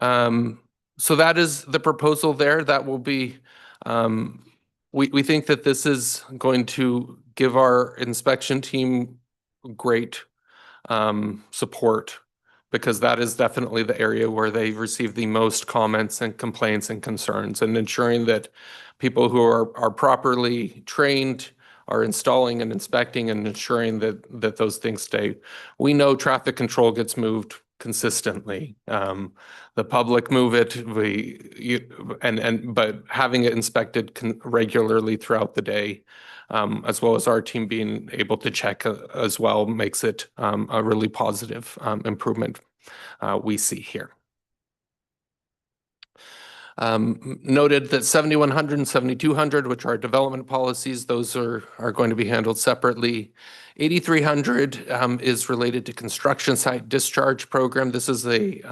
So that is the proposal there. That will be, we think that this is going to give our inspection team great support, because that is definitely the area where they receive the most comments and complaints and concerns, and ensuring that people who are properly trained are installing and inspecting and ensuring that those things stay. We know traffic control gets moved consistently. The public move it, but having it inspected regularly throughout the day as well as our team being able to check as well makes it a really positive improvement we see here. Noted that 7100 and 7200, which are development policies, those are going to be handled separately. 8300 is related to construction site discharge program. This is a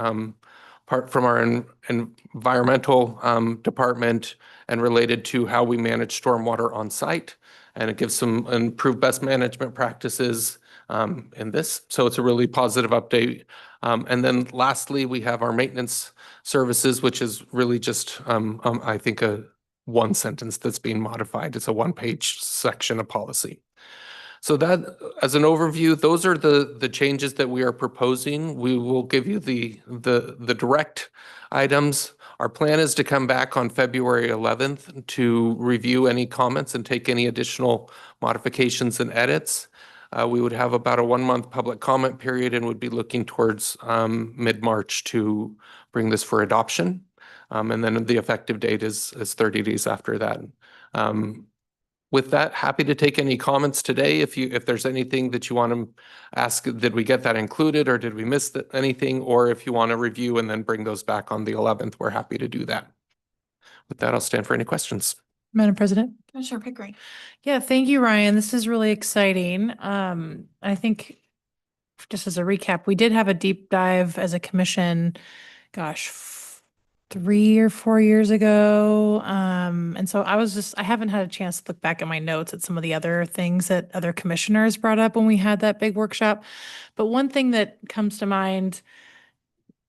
part from our environmental department and related to how we manage stormwater on site. And it gives some improved best management practices in this. So it's a really positive update. And then lastly, we have our maintenance services, which is really just, I think, a one sentence that's being modified. It's a one-page section of policy. So that, as an overview, those are the changes that we are proposing. We will give you the direct items. Our plan is to come back on February 11th to review any comments and take any additional modifications and edits. We would have about a 1-month public comment period and would be looking towards mid-March to bring this for adoption. And then the effective date is 30 days after that. With that, happy to take any comments today. If there's anything that you want to ask, did we get that included or did we miss anything? Or if you want to review and then bring those back on the 11th, we're happy to do that. With that, I'll stand for any questions. Madam President? Commissioner Pickering. Yeah, thank you, Ryan. This is really exciting. I think just as a recap, we did have a deep dive as a commission, gosh, 3 or 4 years ago. And so I haven't had a chance to look back at my notes at some of the other things that other commissioners brought up when we had that big workshop. But one thing that comes to mind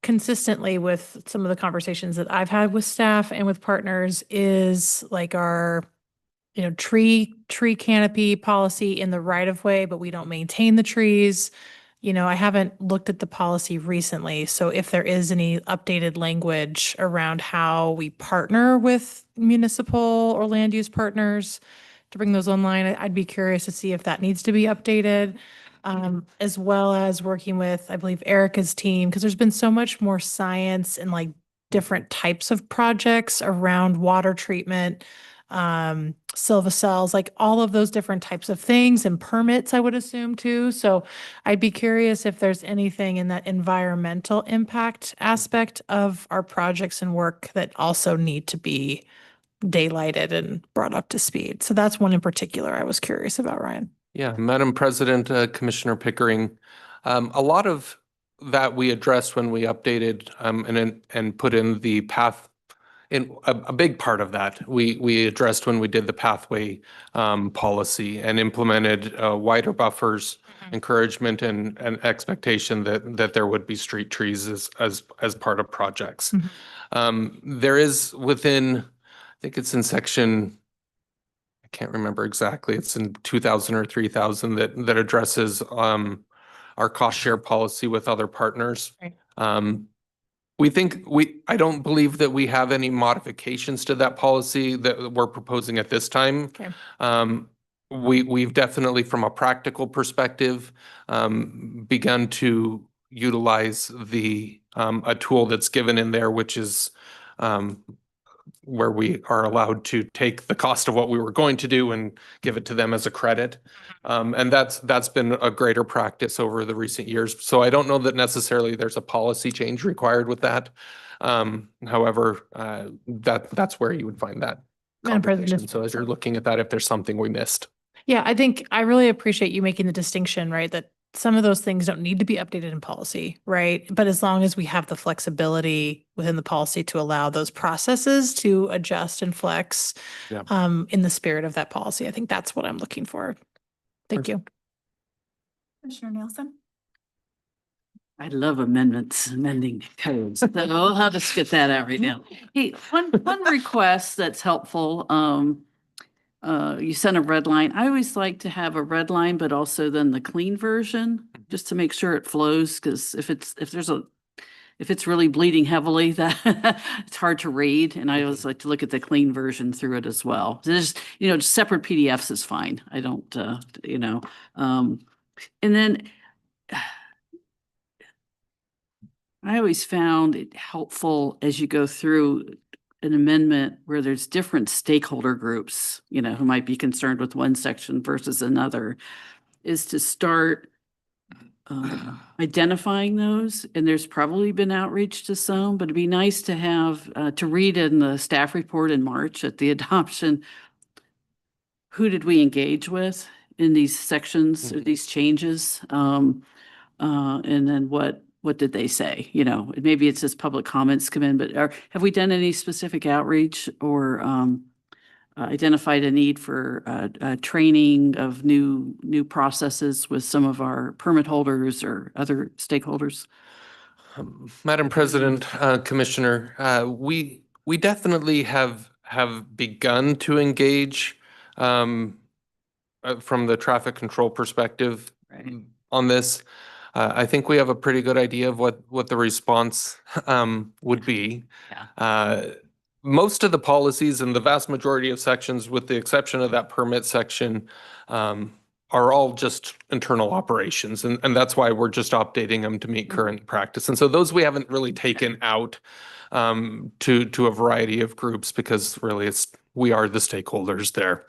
consistently with some of the conversations that I've had with staff and with partners is like our tree canopy policy in the right of way, but we don't maintain the trees. I haven't looked at the policy recently. So if there is any updated language around how we partner with municipal or land use partners to bring those online, I'd be curious to see if that needs to be updated, as well as working with, I believe, Erica's team, because there's been so much more science and like different types of projects around water treatment, Silva cells, like all of those different types of things and permits, I would assume too. So I'd be curious if there's anything in that environmental impact aspect of our projects and work that also need to be daylighted and brought up to speed. So that's one in particular I was curious about, Ryan. Yeah, Madam President, Commissioner Pickering, a lot of that we addressed when we updated and put in the path. In a big part of that we addressed when we did the pathway policy and implemented wider buffers, encouragement and expectation that there would be street trees as part of projects. There is within, I think it's in section, I can't remember exactly, it's in 2000 or 3000 that addresses our cost share policy with other partners. Right. I don't believe that we have any modifications to that policy that we're proposing at this time. Okay. We've definitely, from a practical perspective, begun to utilize a tool that's given in there, which is where we are allowed to take the cost of what we were going to do and give it to them as a credit. And that's been a greater practice over the recent years. So I don't know that necessarily there's a policy change required with that. However, that's where you would find that Madam President, conversation. So as you're looking at that, if there's something we missed. Yeah, I think I really appreciate you making the distinction, right? That some of those things don't need to be updated in policy, right? But as long as we have the flexibility within the policy to allow those processes to adjust and flex, Yeah. In the spirit of that policy, I think that's what I'm looking for. Thank you. Commissioner Nielsen. I love amendments, amending codes. So I'll just get that out right now. Hey, one request that's helpful. You sent a red line. I always like to have a red line, but also then the clean version, just to make sure it flows. Because if it's really bleeding heavily, that it's hard to read. And I always like to look at the clean version through it as well. Just separate PDFs is fine. I don't, and then I always found it helpful as you go through an amendment where there's different stakeholder groups, you know, who might be concerned with one section versus another, is to start identifying those. And there's probably been outreach to some, but it'd be nice to have, to read in the staff report in March at the adoption, who did we engage with in these sections, or these changes? And then what did they say? You know, maybe it's just public comments come in, but have we done any specific outreach or identified a need for training of new processes with some of our permit holders or other stakeholders? Madam President, Commissioner, we definitely have begun to engage from the traffic control perspective Right. on this. I think we have a pretty good idea of what the response would be. Yeah. Most of the policies and the vast majority of sections, with the exception of that permit section, are all just internal operations. And that's why we're just updating them to meet current practice. And so those we haven't really taken out to a variety of groups, because really we are the stakeholders there.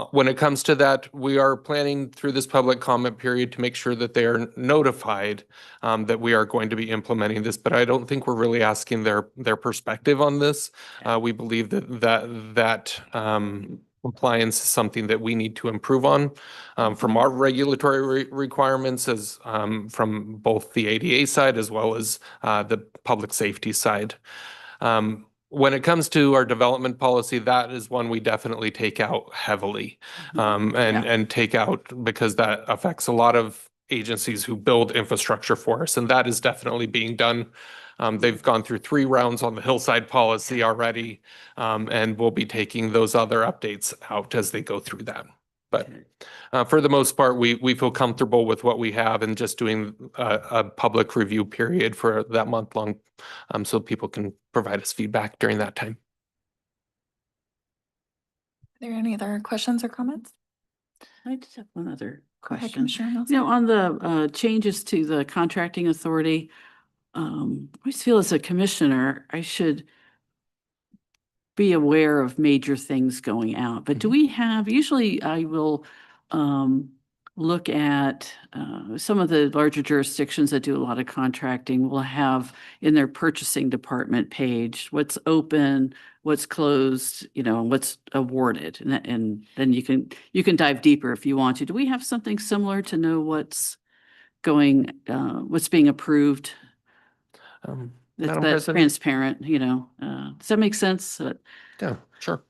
When it comes to that, we are planning through this public comment period to make sure that they are notified that we are going to be implementing this, but I don't think we're really asking their perspective on this. We believe that compliance is something that we need to improve on from our regulatory requirements, as from both the ADA side as well as the public safety side. When it comes to our development policy, that is one we definitely take out heavily, and take out because that affects a lot of agencies who build infrastructure for us, and that is definitely being done. They've gone through 3 rounds on the hillside policy already, and we'll be taking those other updates out as they go through that. But for the most part, we feel comfortable with what we have and just doing a public review period for that month long, so people can provide us feedback during that time. Are there any other questions or comments? I just have one other Go ahead, question. Commissioner You Nelson. know, on the changes to the contracting authority, I always feel as a commissioner, I should be aware of major things going out. But do we have, usually I will look at some of the larger jurisdictions that do a lot of contracting will have in their purchasing department page, what's open, what's closed, you know, what's awarded. And then you can dive deeper if you want to. Do we have something similar to know what's being approved? That's Madam President? transparent, you know, does that make sense? Yeah, sure.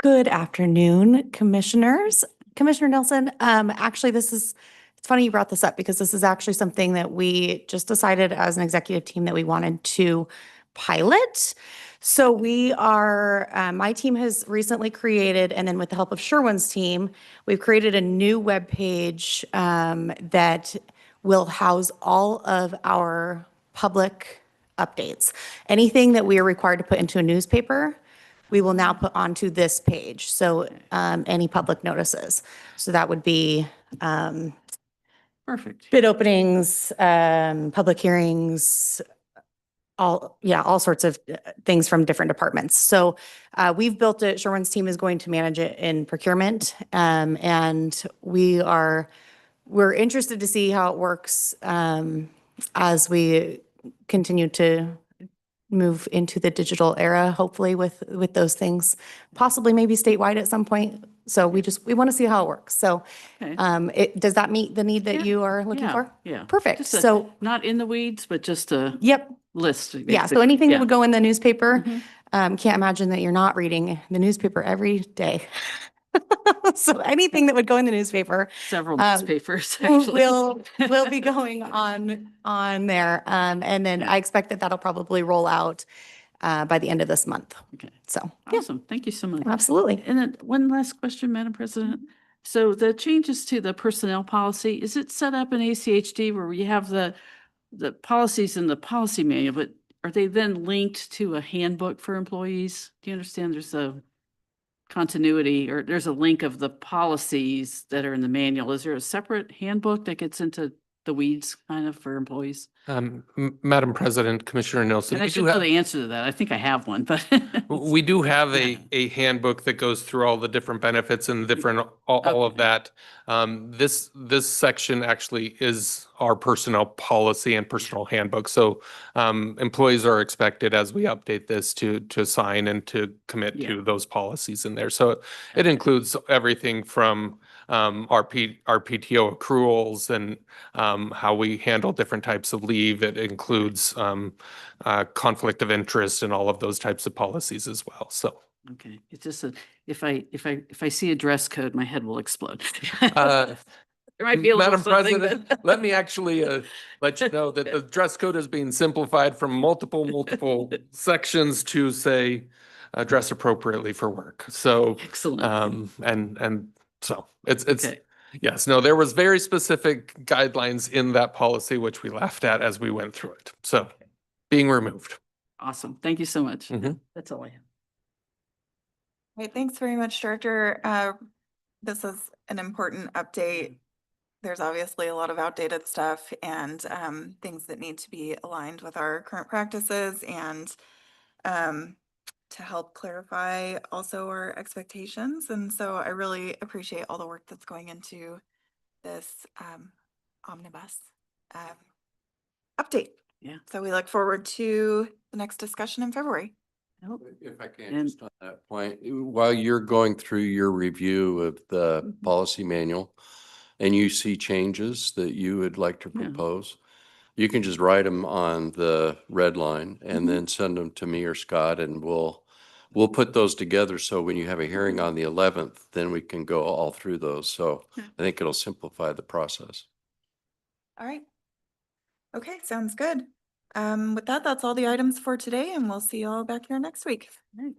Good afternoon, commissioners. Commissioner Nelson, actually, it's funny you brought this up because this is actually something that we just decided as an executive team that we wanted to pilot. So my team has recently created, and then with the help of Sherwin's team, we've created a new webpage that will house all of our public updates. Anything that we are required to put into a newspaper, we will now put onto this page. So any public notices. So that would be Perfect. bid openings, public hearings, all sorts of things from different departments. So we've built it. Sherwin's team is going to manage it in procurement. And we're interested to see how it works as we continue to move into the digital era, hopefully with those things, possibly maybe statewide at some point. So we want to see how it works. So Okay. does that meet the need that Yeah. you are looking Yeah, for? yeah. Perfect. Just a- So, Not in the weeds, but just a yep. list. Yeah. So basically. anything that Yeah. would go in the newspaper, Mhm. can't imagine that you're not reading the newspaper every day. So anything that would go in the newspaper Several um, newspapers, actually. will be going on there. And then I expect that that'll probably roll out by the end of this month. Okay. So, yeah, Awesome. Thank you so much. absolutely. And then one last question, Madam President. So the changes to the personnel policy, is it set up in ACHD where we have the policies in the policy manual, but are they then linked to a handbook for employees? Do you understand there's a continuity, or there's a link of the policies that are in the manual? Is there a separate handbook that gets into the weeds kind of for employees? Madam President, Commissioner Nelson, And I we should do know have, the answer to that. I think I have one, but. we do have a handbook that goes through all the different benefits and different, all of Okay. that. This section actually is our personnel policy and personnel handbook. So employees are expected, as we update this, to sign and to commit Yeah. to those policies in there. So it includes everything from our PTO accruals and how we handle different types of leave. It includes conflict of interest and all of those types of policies as well. So Okay, it's just a, if I see a dress code, my head will explode. uh, There might be a little Madam something, President, but. let me actually let you know that the dress code is being simplified from multiple sections to say dress appropriately for work. So Excellent. and so it's Okay, yes, no, there was very specific guidelines in that policy which we laughed at as we went through it. So being removed. awesome. Thank you so much. Mhm. That's all I have. Great, thanks very much, Director. This is an important update. There's obviously a lot of outdated stuff and things that need to be aligned with our current practices and to help clarify also our expectations. And so I really appreciate all the work that's going into this omnibus update. Yeah. So we look forward to the next discussion in February. Nope. If I can, And- just on that point, while you're going through your review of the policy manual and you see changes that you would like to Yeah. propose, you can just write them on the red line Mhm. and then send them to me or Scott, and we'll put those together. So when you have a hearing on the 11th, then we can go all through those. So Yeah. I think it'll simplify the process. All right. Okay, sounds good. With that, that's all the items for today, and we'll see you all back here next week. Right.